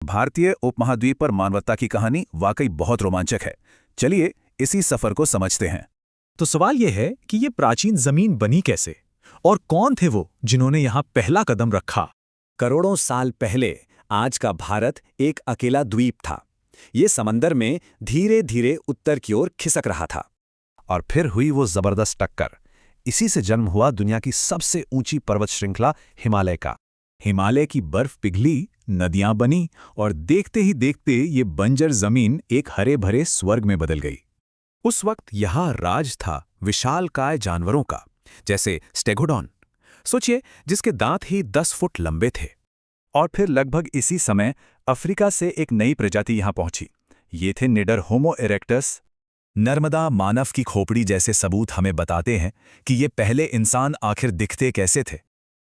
भारतीय उपमहाद्वीप पर मानवता की कहानी वाकई बहुत रोमांचक है। चलिए इसी सफर को समझते हैं। तो सवाल यह है कि ये प्राचीन जमीन बनी कैसे और कौन थे वो जिन्होंने यहाँ पहला कदम रखा। करोड़ों साल पहले आज का भारत एक अकेला द्वीप था। ये समंदर में धीरे धीरे उत्तर की ओर खिसक रहा था। और फिर हुई वो जबरदस्त टक्कर। इसी से जन्म हुआ दुनिया की सबसे ऊंची पर्वत श्रृंखला हिमालय का। हिमालय की बर्फ पिघली, नदियां बनी और देखते ही देखते ये बंजर जमीन एक हरे भरे स्वर्ग में बदल गई। उस वक्त यहाँ राज था विशालकाय जानवरों का, जैसे स्टेगोडॉन। सोचिए, जिसके दांत ही 10 फुट लंबे थे। और फिर लगभग इसी समय अफ्रीका से एक नई प्रजाति यहाँ पहुंची। ये थे निडर होमो इरेक्टस। नर्मदा मानव की खोपड़ी जैसे सबूत हमें बताते हैं कि ये पहले इंसान आखिर दिखते कैसे थे।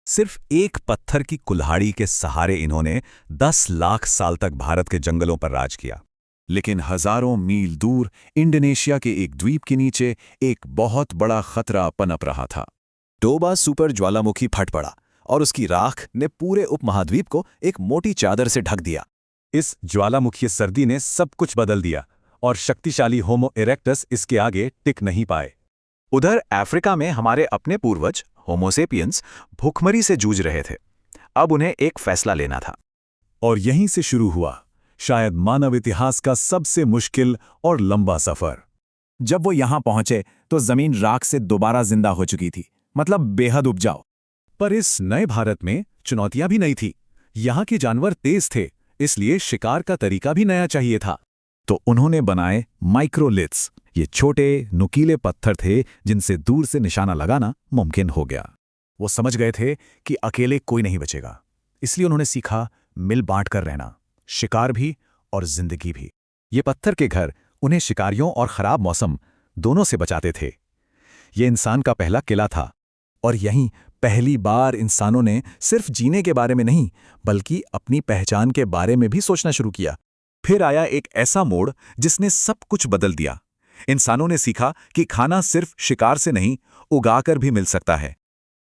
सिर्फ एक पत्थर की कुल्हाड़ी के सहारे इन्होंने 10 लाख साल तक भारत के जंगलों पर राज किया। लेकिन हजारों मील दूर इंडोनेशिया के एक द्वीप के नीचे एक बहुत बड़ा खतरा पनप रहा था। टोबा सुपर ज्वालामुखी फट पड़ा और उसकी राख ने पूरे उपमहाद्वीप को एक मोटी चादर से ढक दिया। इस ज्वालामुखी सर्दी ने सब कुछ बदल दिया और शक्तिशाली होमो इरेक्टस इसके आगे टिक नहीं पाए। उधर अफ्रीका में हमारे अपने पूर्वज होमोसेपियंस भूखमरी से जूझ रहे थे। अब उन्हें एक फैसला लेना था। और यहीं से शुरू हुआ शायद मानव इतिहास का सबसे मुश्किल और लंबा सफर। जब वो यहां पहुंचे तो जमीन राख से दोबारा जिंदा हो चुकी थी, मतलब बेहद उपजाऊ। पर इस नए भारत में चुनौतियां भी नई थी। यहाँ के जानवर तेज थे, इसलिए शिकार का तरीका भी नया चाहिए था। तो उन्होंने बनाए माइक्रोलिथ्स। ये छोटे नुकीले पत्थर थे जिनसे दूर से निशाना लगाना मुमकिन हो गया। वो समझ गए थे कि अकेले कोई नहीं बचेगा, इसलिए उन्होंने सीखा मिल बांट कर रहना, शिकार भी और जिंदगी भी। ये पत्थर के घर उन्हें शिकारियों और खराब मौसम दोनों से बचाते थे। ये इंसान का पहला किला था। और यहीं पहली बार इंसानों ने सिर्फ जीने के बारे में नहीं, बल्कि अपनी पहचान के बारे में भी सोचना शुरू किया। फिर आया एक ऐसा मोड़ जिसने सब कुछ बदल दिया। इंसानों ने सीखा कि खाना सिर्फ शिकार से नहीं, उगाकर भी मिल सकता है।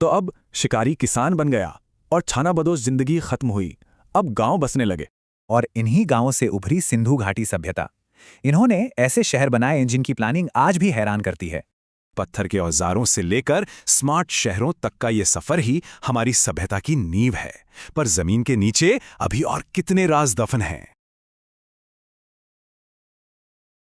तो अब शिकारी किसान बन गया और खानाबदोश जिंदगी खत्म हुई। अब गांव बसने लगे। और इन्हीं गांवों से उभरी सिंधु घाटी सभ्यता। इन्होंने ऐसे शहर बनाए जिनकी प्लानिंग आज भी हैरान करती है। पत्थर के औजारों से लेकर स्मार्ट शहरों तक का ये सफर ही हमारी सभ्यता की नींव है। पर जमीन के नीचे अभी और कितने राज दफन हैं।